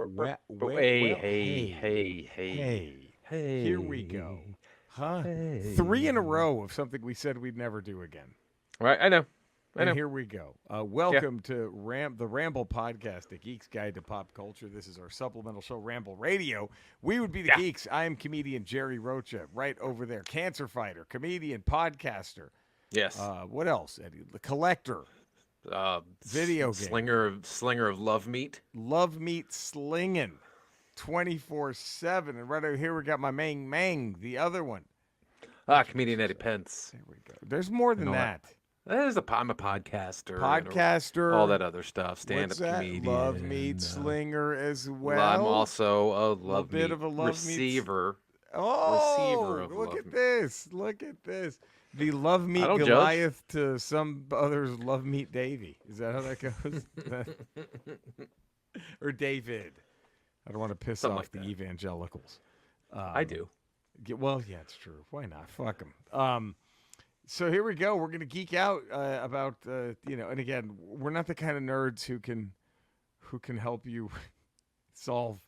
Hey. Here we go. Huh? Hey. 3 in a row of something we said we'd never do again. Right, I know. And here we go. Welcome to the Ramble Podcast, a geek's guide to pop culture. This is our supplemental show, Ramble Radio. We would be the geeks. I am comedian Jerry Rocha, right over there. Cancer fighter, comedian, podcaster. Yes. What else, Eddie? The collector. Video game. Slinger of love meat. Love meat slinging 24/7. And right over here we got my Mang, the other one. Comedian Eddie Pence. There we go. There's more than that. I'm a podcaster. All that other stuff. Stand-up comedian. Love meat slinger as well. I'm also a love bit meat of a love receiver. Oh, of look love at meat. this. Look at this. The love meat don't Goliath to some others love meat Davy. Is that how that goes? Or David. I don't want to piss Something off like the that. evangelicals. I do. Well, yeah, it's true. Why not? Fuck them. So here we go. We're going to geek out about, and again, we're not the kind of nerds who can help you solve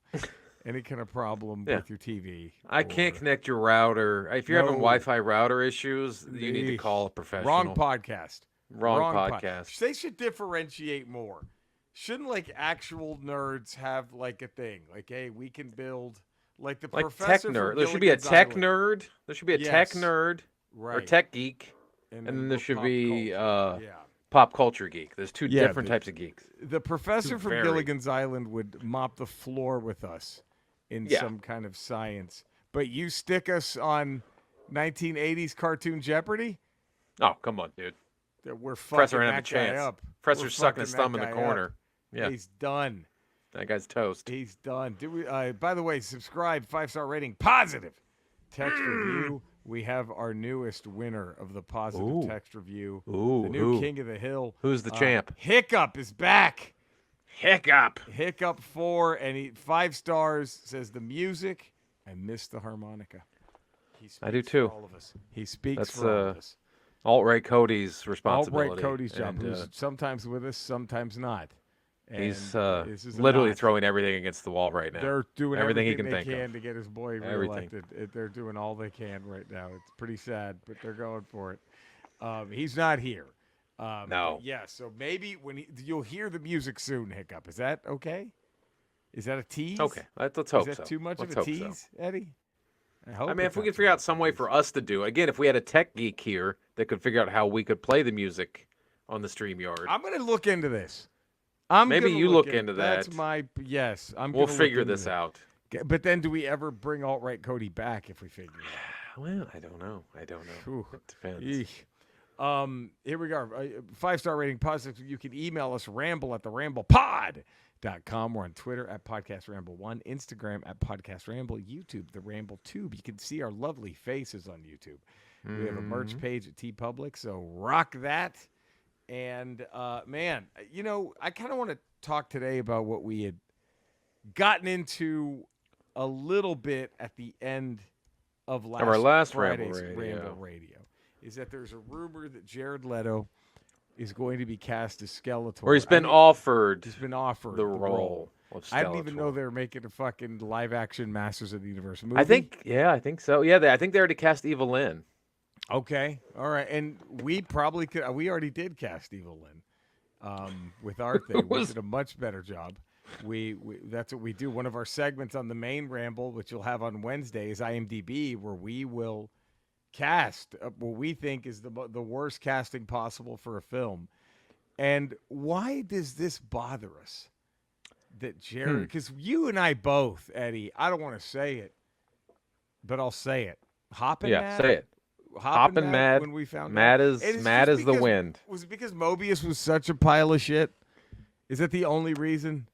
any kind of problem with your TV. I can't connect your router. If you're having Wi-Fi router issues, you need to call a professional. Wrong podcast. Wrong podcast. They should differentiate more. Shouldn't actual nerds have a thing? Hey, we can build the professor tech nerd. from There should be a Gilligan's tech Island. nerd. There should be a tech nerd or tech geek. And then there should be pop culture geek. There's two different types of geeks. The professor from Gilligan's Island would mop the floor with us in some kind of science. But you stick us on 1980s cartoon Jeopardy? Oh, come on, dude. We're fucking Professor that guy up. Professor's sucking his thumb in the corner. Yeah. He's done. That guy's toast. He's done. By the way, subscribe, 5-star rating, positive text review. We have our newest winner of the positive text review. The new king of the hill. Who's the champ? Hiccup is back. Hiccup 4, and 5 stars, says the music. I miss the harmonica. I do too. For all of us. He speaks for all of us. Alt-right Cody's responsibility. Alt-right Cody's job, who's sometimes with us, sometimes not. And he's literally throwing everything against the wall right now. They're doing everything he they can think of to get his boy reelected. They're doing all they can right now. It's pretty sad, but they're going for it. He's not here. No. Yeah, so maybe you'll hear the music soon, Hiccup. Is that okay? Is that a tease? Okay, let's hope so. Is that too much of a tease, Eddie? I mean, if we could figure out some way for us to do, again, if we had a tech geek here that could figure out how we could play the music on the StreamYard. I'm going to look into this. Maybe you look into that. That's my yes. We'll figure this out. But then, do we ever bring alt-right Cody back if we figure it out? Well, I don't know. Ooh. It depends. Here we go. 5-star rating, positive. You can email us, ramble@theramblepod.com. We're on Twitter @PodcastRamble1, Instagram @PodcastRamble, YouTube, The Ramble Tube. You can see our lovely faces on YouTube. We have a merch page at TeePublic, so rock that. And, man, I kind of want to talk today about what we had gotten into a little bit at the end of last Friday's Ramble Radio. Is that there's a rumor that Jared Leto is going to be cast as Skeletor. Or he's been offered the role of Skeletor. I didn't even know they were making a fucking live-action Masters of the Universe movie. I think so. Yeah, I think they already cast Evelyn. Okay, all right, and we probably could. We already did cast Evil Lynn with our thing. We did a much better job. We that's what we do. One of our segments on the main Ramble, which you'll have on Wednesday, is IMDb, where we will cast what we think is the worst casting possible for a film. And why does this bother us? That Jared, because you and I both, Eddie, I don't want to say it, but I'll say it. Say it. Hopping mad when we found mad out. mad as the wind. Was it because Mobius was such a pile of shit? Is that the only reason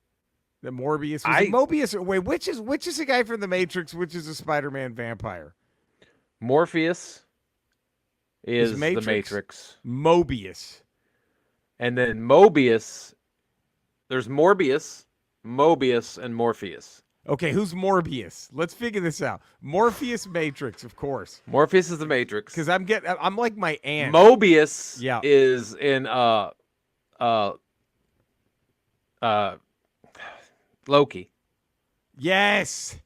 that Morbius was Mobius? Wait, which is the guy from the Matrix? Which is a Spider-Man vampire? Morpheus is the Matrix. Mobius. And then Mobius, there's Morbius, Mobius, and Morpheus. Okay, who's Morbius? Let's figure this out. Morpheus, Matrix, of course. Morpheus is the Matrix. Because I'm like my aunt. Mobius is in Loki. Yes.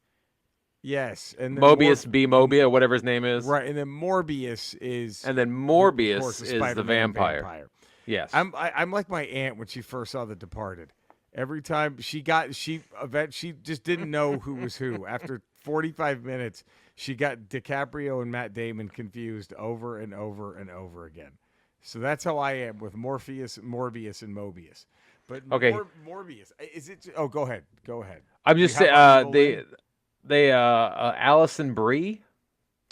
And then Mobius B. Mobia, whatever his name is. Right, and then Morbius is. And then Morbius of course, is the vampire. Yes. I'm like my aunt when she first saw The Departed. Every time she just didn't know who was who. After 45 minutes, she got DiCaprio and Matt Damon confused over and over and over again. So that's how I am with Morbius, and Mobius. But okay. Morbius, is it? Oh, go ahead. I'm just saying they Allison Brie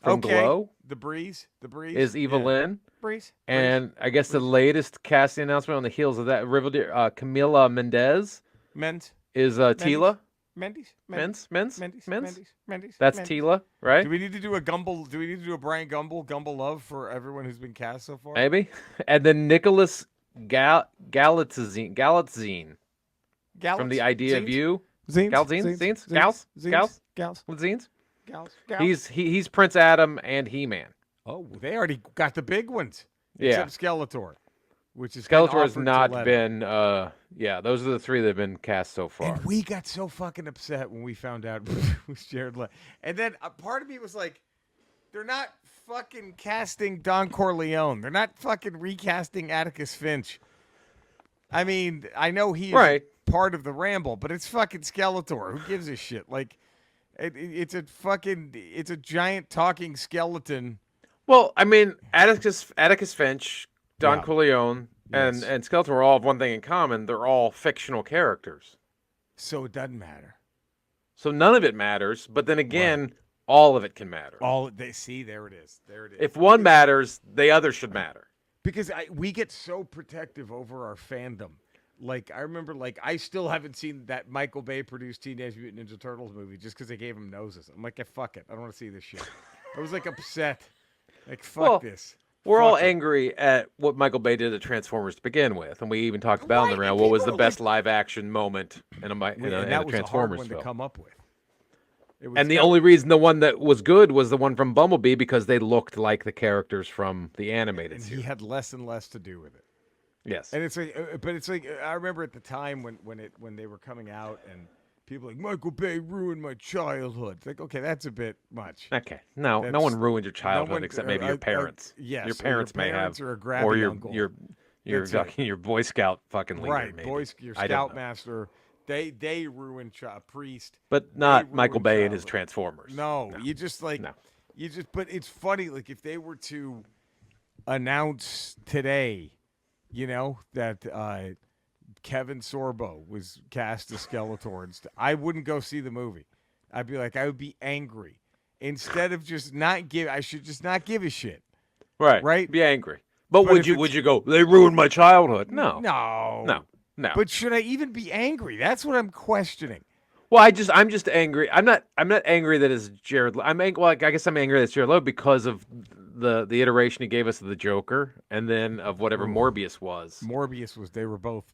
from Glow. The Breeze is Evelyn. Breeze. And I guess the latest casting announcement on the heels of that, Camila Mendez is Tila. Mendes. That's Tila, right? Do we need to do a Gumble? Do we need to do a Brian Gumble Love for everyone who's been cast so far? Maybe. And then Nicholas Galitzine from The Idea of You. Zines. He's Prince Adam and He-Man. Oh, they already got the big ones. Yeah. Except Skeletor, Skeletor has not been. Those are the three that have been cast so far. And we got so fucking upset when we found out it was Jared Leto. And then a part of me was like, they're not fucking casting Don Corleone. They're not fucking recasting Atticus Finch. I mean, I know he's part of the Ramble, but it's fucking Skeletor. Who gives a shit? Like, it's a giant talking skeleton. Well, I mean, Atticus Finch, Don Corleone, and Skeletor all have one thing in common. They're all fictional characters. So it doesn't matter. So none of it matters, but then again, all of it can matter. There it is. If one matters, the other should matter. Because we get so protective over our fandom. Like, I remember, I still haven't seen that Michael Bay produced Teenage Mutant Ninja Turtles movie just because they gave him noses. I'm like, fuck it. I don't want to see this shit. I was, upset. Like, fuck this. We're all angry at what Michael Bay did to Transformers to begin with. And we even talked about in the round what was the best live-action moment in a Transformers was a hard one film. To come up with. And the only reason the one that was good was the one from Bumblebee because they looked like the characters from the animated series. He had less and less to do with it. Yes. And it's like I remember at the time when they were coming out and people were like, Michael Bay ruined my childhood. It's like, okay, that's a bit much. Okay. No one ruined your childhood except maybe your parents. Yes. Your parents may have. Or your Boy Scout fucking leader. Right. Maybe. Your Scoutmaster. They ruined Priest. But not Michael Bay and his Transformers. No. You just but it's funny, if they were to announce today, that Kevin Sorbo was cast as Skeletor, I wouldn't go see the movie. I would be angry. Instead of just I should just not give a shit. Right. Right? Be angry. But would you go, they ruined my childhood? No. No. But should I even be angry? That's what I'm questioning. Well, I'm just angry. I'm not angry that it's Jared. I guess I'm angry that it's Jared Leto because of the iteration he gave us of the Joker, and then of whatever Morbius was. They were both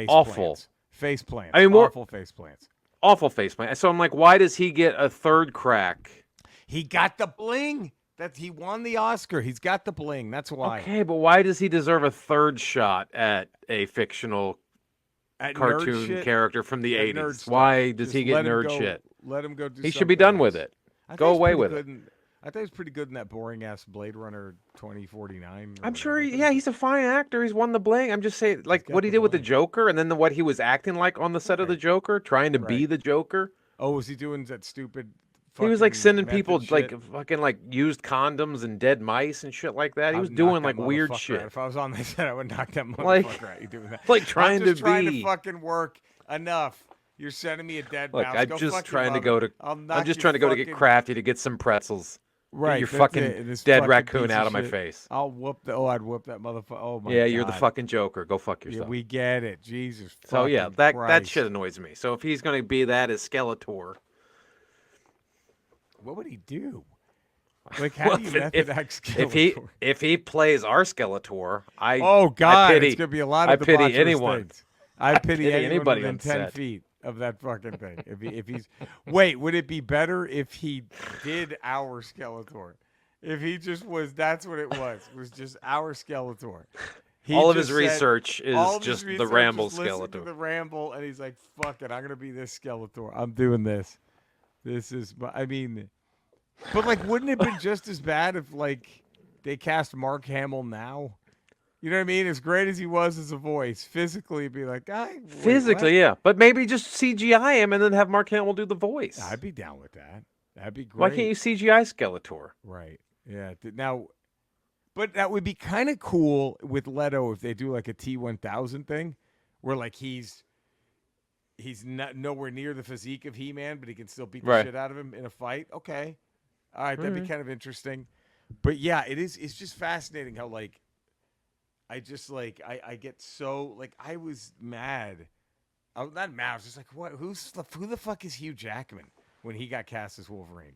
awful. Face plants. I mean, awful face plants. Awful face plant. So I'm like, why does he get a third crack? He got the bling. He won the Oscar. He's got the bling. That's why. Okay, but why does he deserve a third shot at a fictional cartoon character from the 80s? Why does he get nerd shit? Let him go do He should be done with it. Go away with it. I thought he was pretty good in that boring-ass Blade Runner 2049. I'm sure, he's a fine actor. He's won the bling. I'm just saying, what he did with the Joker and then what he was acting like on the set of the Joker, trying to be the Joker. Oh, was he doing that stupid... He was sending people fucking used condoms and dead mice and shit like that. He was doing weird shit. If I was on that set, I would knock that motherfucker out. You doing that? Trying to fucking work enough. You're sending me a dead mouse. I'm just trying to go to get Crafty to get some pretzels. Right, get your fucking dead raccoon out of my face. I'd whoop that motherfucker. Oh my god. Yeah, you're the fucking Joker. Go fuck yourself. Yeah, we get it. Jesus. So yeah, that shit annoys me. So if he's gonna be that as Skeletor. What would he do? How do you method act Skeletor? If he plays our Skeletor, it's gonna be a lot of I pity anyone. Things. I pity anybody within 10 feet of that fucking thing. If he's would it be better if he did our Skeletor? If he just was, that's what it was just our Skeletor. All of his just said- research all is of his just the research Ramble is listening to Skeletor. the Ramble, and he's like, "Fuck it, I'm gonna be this Skeletor. I'm doing this. This is, I mean, but like, wouldn't it have been just as bad if like they cast Mark Hamill now? You know what I mean? As great as he was as a voice, physically, it'd be like, Physically, yeah, but maybe just CGI him and then have Mark Hamill do the voice. I'd be down with that. That'd be great. Why can't you CGI Skeletor? Right. Yeah. Now, but that would be kind of cool with Leto if they do like a T1000 thing, where like he's not nowhere near the physique of He-Man, but he can still beat the Right. shit out of him in a fight. Okay. All right, that'd be Alright. kind of interesting. But yeah, it is. It's just fascinating how like I just like I get so like I was mad. I was not mad. I was just like, what? Who the fuck is Hugh Jackman when he got cast as Wolverine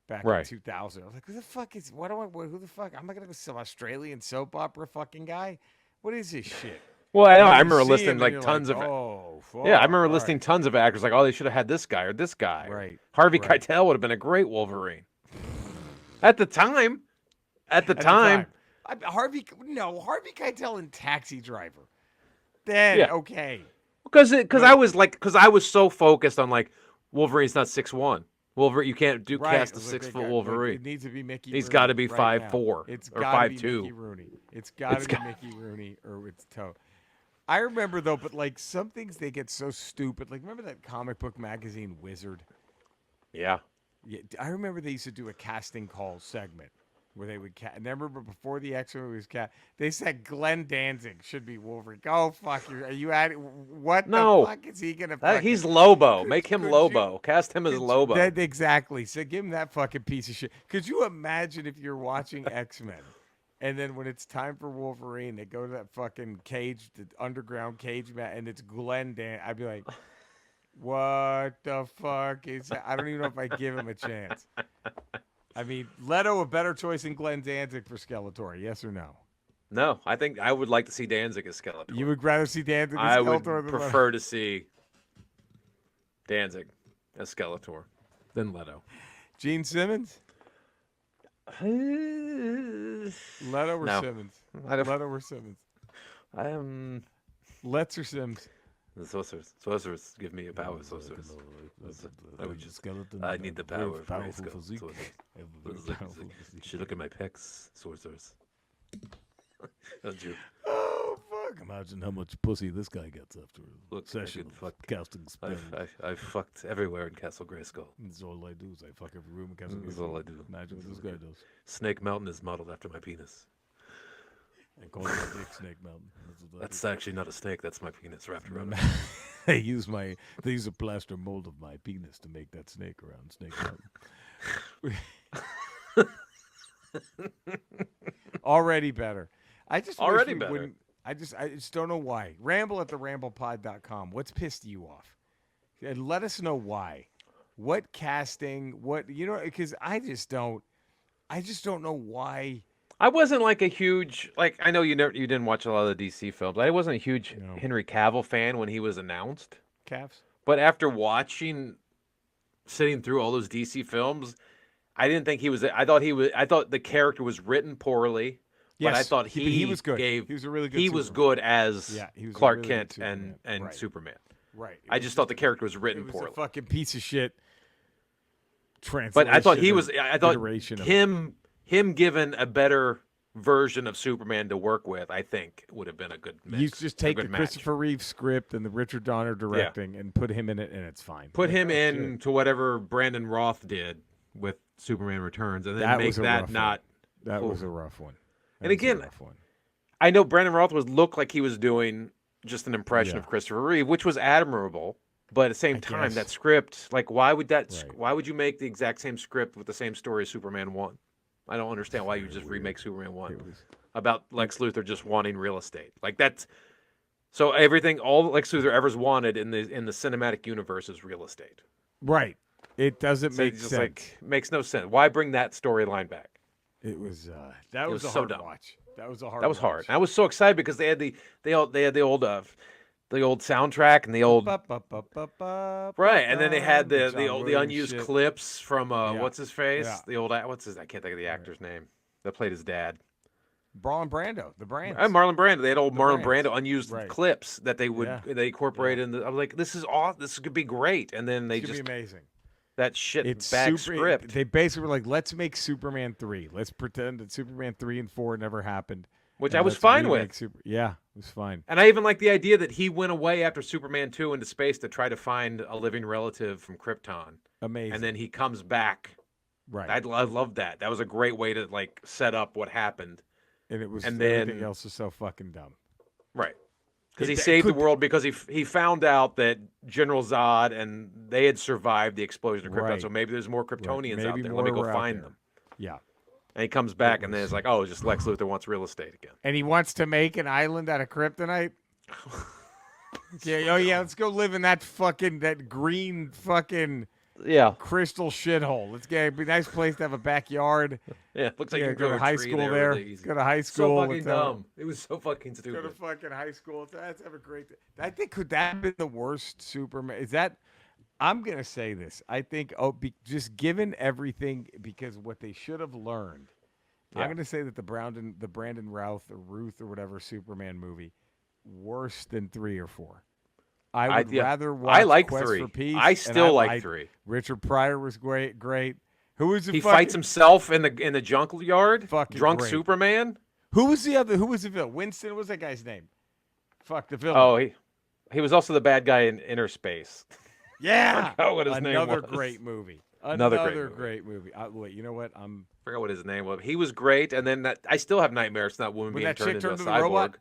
back in Right. 2000? I was like, who the fuck is? Who the fuck? I'm not gonna go some Australian soap opera fucking guy. What is this shit? Well, I know. And I you remember see listing him and like you're tons like, of. Oh, fuck, Yeah, I remember all listing right. tons of actors like, oh, they should have had this guy or this guy. Right. Harvey Right. Keitel would have been a great Wolverine. At the time. At the time. Harvey Keitel in Taxi Driver. Then Yeah. okay. Because I was so focused on like Wolverine's not 6'1". Wolverine, you can't cast a Look, 6 they foot got- Wolverine. It needs to be Mickey. He's Rooney got to be right 5'4" now. It's or gotta be 5'2". Mickey Rooney. It's got to be Mickey Rooney or it's Toe. I remember though, but like some things they get so stupid. Like remember that comic book magazine Wizard? Yeah. Yeah, I remember they used to do a casting call segment where they would and I remember before the X-Men was they said Glenn Danzig should be Wolverine. Oh fuck, are you at what No. the fuck is he gonna? Fucking, He's Lobo. Could- Make him could Lobo. you- Cast him as Lobo. Exactly. So give him that fucking piece of shit. Could you imagine if you're watching X-Men and then when it's time for Wolverine, they go to that fucking cage, the underground cage mat, and it's Glenn Dan? I'd be like, what the fuck is that? I don't even know if I give him a chance. I mean, Leto a better choice than Glenn Danzig for Skeletor, yes or no? No, I think I would like to see Danzig as Skeletor. You would rather see Danzig as I would Skeletor than prefer to see Danzig as Skeletor than Leto. Gene Simmons? Leto or No. Simmons? I don't. Leto or Simmons? I am. Let's or Sims? The sorcerers give me a power. Sorcerers. I would just. I need the power. of Grayskull. Sorcerers. Should look at my pecs. Sorcerers. Don't you? Oh fuck! Imagine how much pussy this guy gets after a Look, session I could fuck. of casting spells. I fucked everywhere in Castle Grayskull. That's all I do is I fuck every room in casting. That's all I do. Imagine what this guy does. Snake Mountain is modeled after my penis. And call it a dick snake mountain. That's actually not a snake. That's my penis wrapped around it. They use a plaster mold of my penis to make that snake around Snake Mountain. Already better. I just wish Already we better. wouldn't- I just don't know why. Ramble at theramblepod.com. What's pissed you off? And let us know why. What casting? What because I just don't know why. I wasn't like a huge I know you didn't watch a lot of the DC films. I wasn't a huge No. Henry Cavill fan when he was announced. Calves? But after sitting through all those DC films, I didn't think he was. I thought the character was written poorly. But I thought he was good. He was a really good. He was Superman. good as He was a Clark really Kent good Superman. and Right. Superman. Right. I just thought the character was it written was poorly. a fucking piece of shit. But I thought he translation was. or I thought iteration of- him given a better version of Superman to work with, I think would have been a good mix. You just take a the good match. Christopher Reeve script and the Richard Donner directing and put him in it, and it's fine. Put him Oh, in shit. to whatever Brandon Roth did with Superman Returns, and then That make was a that rough not. That was Ooh. a rough one. And That was a again, rough one. I know Brandon Roth looked like he was doing just an impression Yeah. of Christopher Reeve, which was admirable. But at the same I time, guess. that script, why would Right. why would you make the exact same script with the same story as Superman 1? I don't understand why you would just remake Superman 1 It was about Lex Luthor just wanting real estate. Like that's so everything all Lex Luthor ever's wanted in the cinematic universe is real estate. right. It doesn't So make it's just sense. makes no sense. Why bring that storyline back? It was that was, was a so hard dumb. watch. That was a hard. That was hard. watch. And I was so excited because they had the old soundtrack and the old right, and then they had the John Williams unused shit. clips from Yeah. what's his face, Yeah. the old I can't think of the actor's name that played his dad. Marlon Brando, the Brands. Marlon Brando. They had old Marlon Brands. Brando unused clips that they incorporated in the. I was like, this is awesome. This could be great. And then they just be amazing. That shit bag script. They basically were like, let's make Superman 3. Let's pretend that Superman 3 and 4 never happened. Which I was fine with. Yeah, it was fine. And I even like the idea that he went away after Superman 2 into space to try to find a living relative from Krypton. Amazing. And then he comes back. Right. I love that. That was a great way to like set up what happened. And it was everything else is so fucking dumb. Right. Because he saved the world because he found out that General Zod and they had survived the explosion of Krypton. Right. So maybe there's more Kryptonians out there. Let me go find them. Yeah. And he comes back and then it's like, oh, it's just Lex Luthor wants real estate again. And he wants to make an island out of kryptonite. Let's go live in that green fucking crystal shithole. Let's get a nice place to have a backyard. Yeah, looks like you go to high school there. Go to high school. So fucking dumb. It was so fucking stupid. Go to fucking high school. That's have a great. I think could that have been the worst Superman? Is that? I'm gonna say this. I think just given everything, because what they should have learned. Yeah. I'm gonna say that the Brandon Routh or Ruth or whatever Superman movie worse than 3 or 4. I would rather watch. I like Quest 3. For Peace, I still like 3. Richard Pryor was great. Who was the? He fights himself in the junkyard. Drunk great. Superman. Who was the other? Who was the villain? Winston. What was that guy's name? Fuck the villain. Oh, he was also the bad guy in Inner Space. Yeah, I forgot what his name was. Another great movie. Another great movie. Wait, you know what? I forgot what his name was. He was great, and then I still have nightmares from that woman being turned into a cyborg. Robot,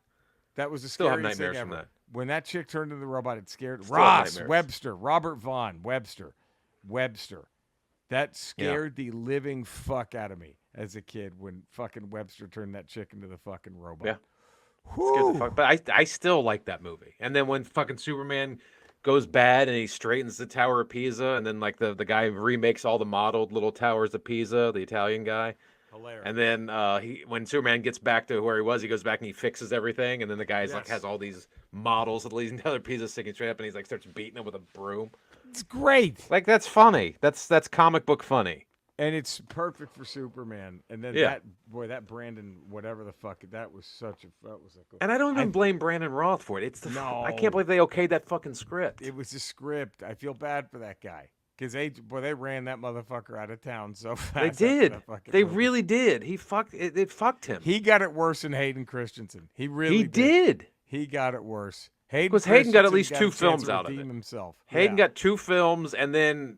that was the still have scariest nightmares thing from ever. that. When that chick turned into the robot, it scared Robert Vaughn Webster. That scared the living fuck out of me as a kid when fucking Webster turned that chick into the fucking robot. Yeah. Scared the fuck. But I still like that movie. And then when fucking Superman goes bad and he straightens the Tower of Pisa, and then like the guy remakes all the modeled little towers of Pisa, the Italian guy. Hilarious. And then when Superman gets back to where he was, he goes back and he fixes everything, and then the guy's like has all these models of these other Pisa sticking straight up, and he's like starts beating him with a broom. It's great. Like that's funny. That's comic book funny. And it's perfect for Superman. And then that Brandon, whatever the fuck, that was And I don't even blame Brandon Roth for it. I can't believe they okayed that fucking script. It was the script. I feel bad for that guy. Because they ran that motherfucker out of town so fast. They did. They really did. It fucked him. He got it worse than Hayden Christensen. He really did. He got it worse. Because Hayden got at least 2 films out of it. Himself. Hayden got 2 films, and then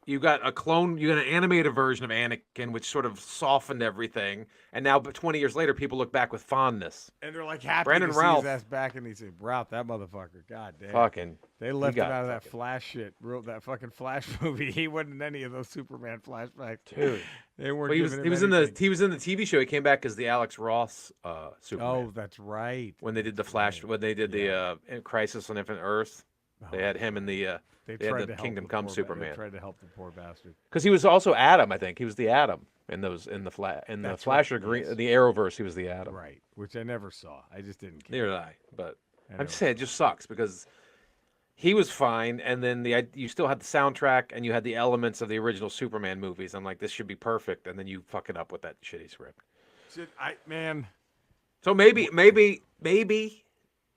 you got an animated version of Anakin, which sort of softened everything. And now, 20 years later, people look back with fondness. And they're like happy Brandon to Routh. see his ass back, and he said, Routh, that motherfucker. God damn. Fucking. They left him out of that Flash shit. That fucking Flash movie. He wasn't in any of those Superman flashbacks. Dude. They weren't he was in the TV show. He came back as the Alex Ross Superman. Oh, that's right. When they did the Flash, when they did the Crisis on Infinite Earth, they had him in the they had the Kingdom Come Superman. They tried to help the poor bastard. Because he was also Adam, I think. He was the Adam in the Flash or the Arrowverse. He was the Adam. Right, which I never saw. I just didn't care. Neither did I. But I'm just saying, it just sucks because he was fine, and then you still had the soundtrack and you had the elements of the original Superman movies. I'm like, this should be perfect, and then you fuck it up with that shitty script. So maybe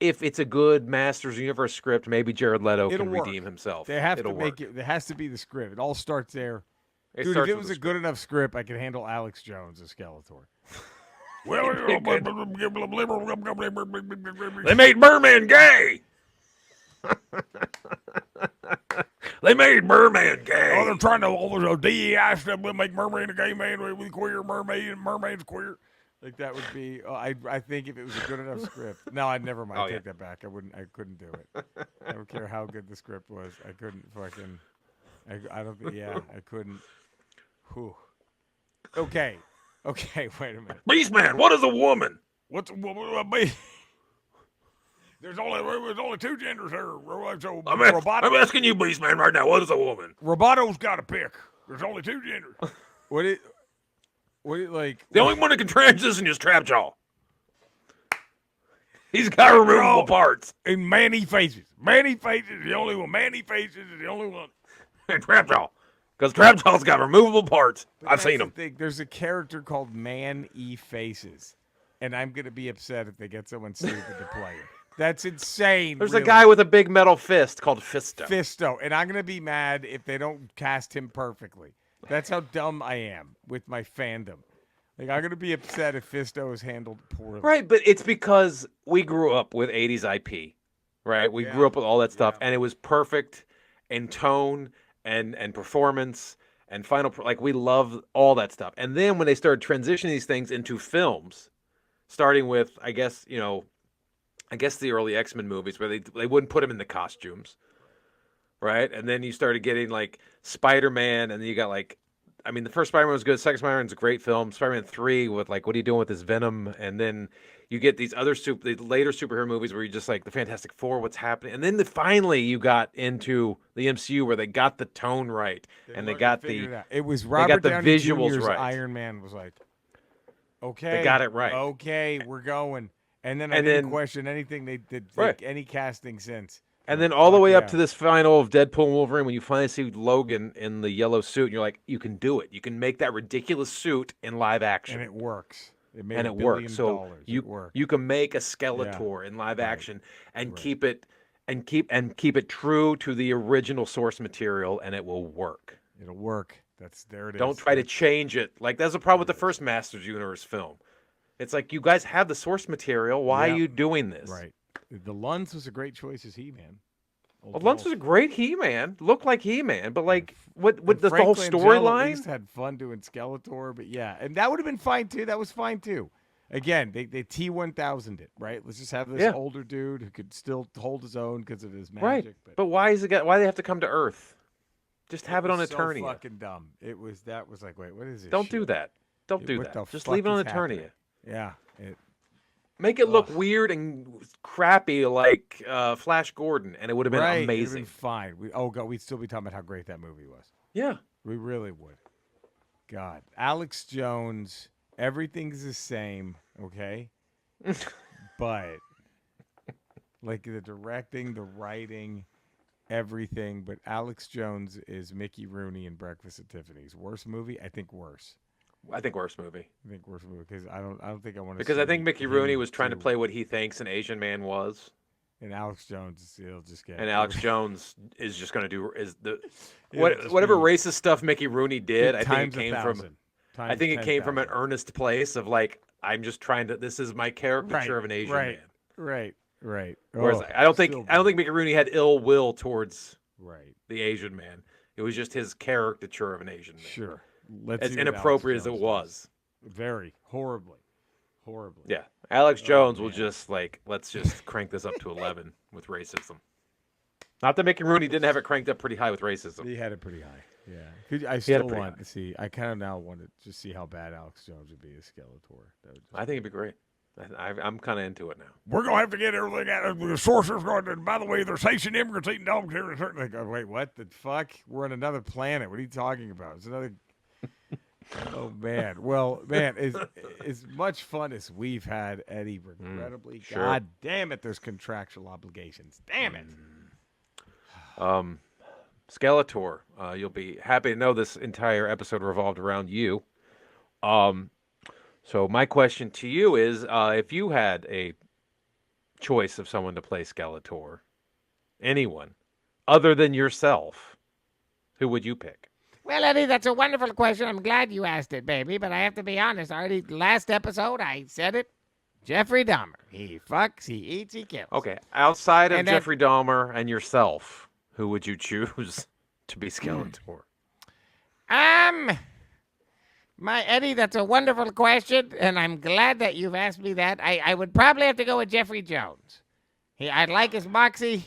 if it's a good Masters Universe script, maybe Jared Leto can redeem himself. They have to make it. There has to be the script. It all starts there. Dude, if it was a good enough script, I could handle Alex Jones as Skeletor. They made Merman gay. They made Merman gay. Oh, they're trying to all those DEI stuff. We'll make Merman a gay man with queer mermaid, and mermaid's queer. Like that would be. I think if it was a good enough script. No, I'd never mind. Take that back. I couldn't do it. I don't care how good the script was. I couldn't fucking. I don't think. Yeah, I couldn't. Whew. Okay. Wait a minute. Beastman, what is a woman? What's a woman? There's only 2 genders here. So I'm asking you, Beastman, right now. What is a woman? Roboto's got to pick. There's only 2 genders. What like? The only one that can transition is Trapjaw. He's got removable parts. And Manny Faces. Manny Faces is the only one. Manny Faces is the only one. And Trapjaw. Because Trapjaw's got removable parts. I've seen him. There's a character called Man-E Faces. and I'm going to be upset if they get someone stupid to play it. That's insane. There's really. a guy with a big metal fist called Fisto. Fisto, and I'm going to be mad if they don't cast him perfectly. That's how dumb I am with my fandom. Like, I'm going to be upset if Fisto is handled poorly. Right, but it's because we grew up with 80s IP, right? We grew up with all that stuff, and it was perfect in tone and performance and final. Like, we love all that stuff. And then when they started transitioning these things into films, starting with, I guess the early X-Men movies where they wouldn't put him in the costumes, right? And then you started getting, like, Spider-Man, and then you got, like, I mean, the first Spider-Man was good. Second Spider-Man's a great film. Spider-Man 3 with, like, what are you doing with this Venom? And then you get these other the later superhero movies where you just, like, the Fantastic Four, what's happening? And then finally you got into the MCU where they got the tone right. And they got it was Robert the Downey visuals Jr.'s right. Iron Man was like, okay. They got it right. Okay, we're going. And then I didn't question anything they did, any casting since. And then all the way up to this final of Deadpool and Wolverine, when you finally see Logan in the yellow suit, and you're like, you can do it. You can make that ridiculous suit in live action. And it works. It made $1 billion. So you can make a Skeletor in live action and keep it true to the original source material, and it will work. It'll work. There it is. Don't try to change it. Like, that's the problem with the first Masters Universe film. It's like, you guys have the source material. Why are you doing this? Right. The Lunds was a great choice as He-Man. Well, Lunds was a great He-Man. Looked like He-Man, but like, what the whole At storyline? least had fun doing Skeletor, but and that would have been fine too. That was fine too. Again, they T-1000'd it, right? Let's just have this older dude who could still hold his own because of his magic. Right. But why do they have to come to Earth? Just have it on Eternia. So fucking dumb. That was like, wait, what is this? Don't do that. Don't do that. Just leave it on Eternia. Yeah. Make it look weird and crappy like Flash Gordon, and it would have been amazing. It would have been fine. We'd still be talking about how great that movie was. Yeah. We really would. God. Alex Jones, everything's the same, okay? But, like, the directing, the writing, everything, but Alex Jones is Mickey Rooney in Breakfast at Tiffany's. Worst movie? I think worse. I think worst movie. Because I don't think I want to. Because I think Mickey Rooney was trying to play what he thinks an Asian man was, and Alex Jones, he'll just get. And Alex Jones is just going to do whatever racist stuff Mickey Rooney did. I think it came from an earnest place of like, I'm just trying to. This is my caricature of an Asian man. Right. Whereas I don't think Mickey Rooney had ill will towards the Asian man. It was just his caricature of an Asian man. Sure. As inappropriate as it was. Very. Horribly. Yeah. Alex Jones will just let's just crank this up to 11 with racism. Not that Mickey Rooney didn't have it cranked up pretty high with racism. He had it pretty high. Yeah. I still want to see. I kind of now want to see how bad Alex Jones would be as Skeletor. I think it'd be great. I'm kind of into it now. We're going to have to get everything out of the sorcerer's going. And by the way, there's Haitian immigrants eating dogs here. Like, wait, what the fuck? We're on another planet. What are you talking about? It's another. Oh man! Well, man, as much fun as we've had, Eddie, regrettably, God damn it, there's contractual obligations. Damn it. Skeletor, you'll be happy to know this entire episode revolved around you. So my question to you is, if you had a choice of someone to play Skeletor, anyone other than yourself, who would you pick? Well, Eddie, that's a wonderful question. I'm glad you asked it, baby. But I have to be honest. Last episode, I said it. Jeffrey Dahmer. He fucks, he eats, he kills. Okay. Outside of Jeffrey Dahmer and yourself, who would you choose to be Skeletor? Eddie, that's a wonderful question, and I'm glad that you've asked me that. I would probably have to go with Jeffrey Jones. I like his moxie.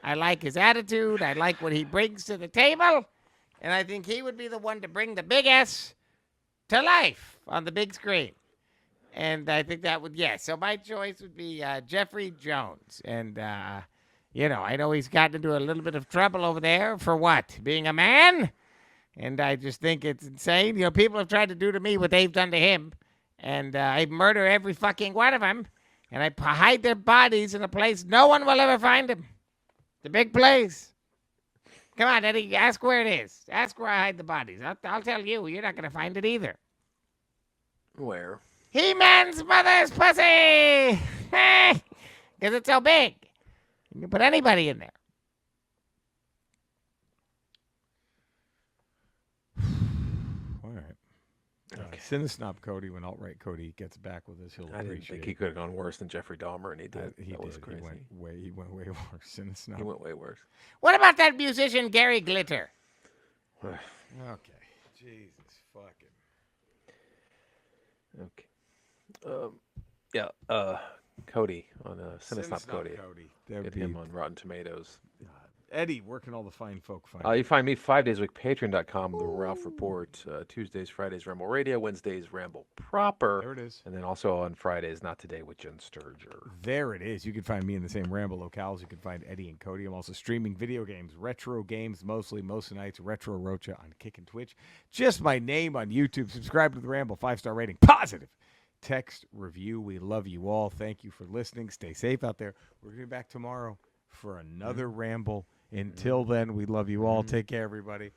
I like his attitude. I like what he brings to the table. And I think he would be the one to bring the big S to life on the big screen. And I think that would, so my choice would be Jeffrey Jones. And, I know he's gotten into a little bit of trouble over there for what? Being a man? And I just think it's insane. People have tried to do to me what they've done to him. And I murder every fucking one of them. And I hide their bodies in a place no one will ever find them. The big place. Come on, Eddie, ask where it is. Ask where I hide the bodies. I'll tell you. You're not going to find it either. Where? He-Man's mother's pussy! Because it's so big. You can put anybody in there. All right. Okay. Cinesnob Cody, when alt-right Cody gets back with us, he'll I didn't appreciate think he could have gone worse than Jeffrey Dahmer, and he did. He That did. was crazy. He went way worse. Cinesnob. He went way worse. What about that musician Gary Glitter? Okay. Jesus fucking. Okay. Yeah. Cody on Cinesnob Cody. That'd Get be him on Rotten Tomatoes. Eddie. Where can all the fine folk find? You find me 5 days a week, patreon.com, The Ralph Report. Tuesdays, Fridays, Ramble Radio. Wednesdays, Ramble Proper. There it is. And then also on Fridays, Not Today with Jen Sturger. There it is. You can find me in the same Ramble locales. You can find Eddie and Cody. I'm also streaming video games, retro games mostly, most nights, Retro Rocha on Kick and Twitch. Just my name on YouTube. Subscribe to the Ramble. 5-star rating. Positive. Text review. We love you all. Thank you for listening. Stay safe out there. We're going to be back tomorrow for another Ramble. Until then, we love you all. Take care, everybody.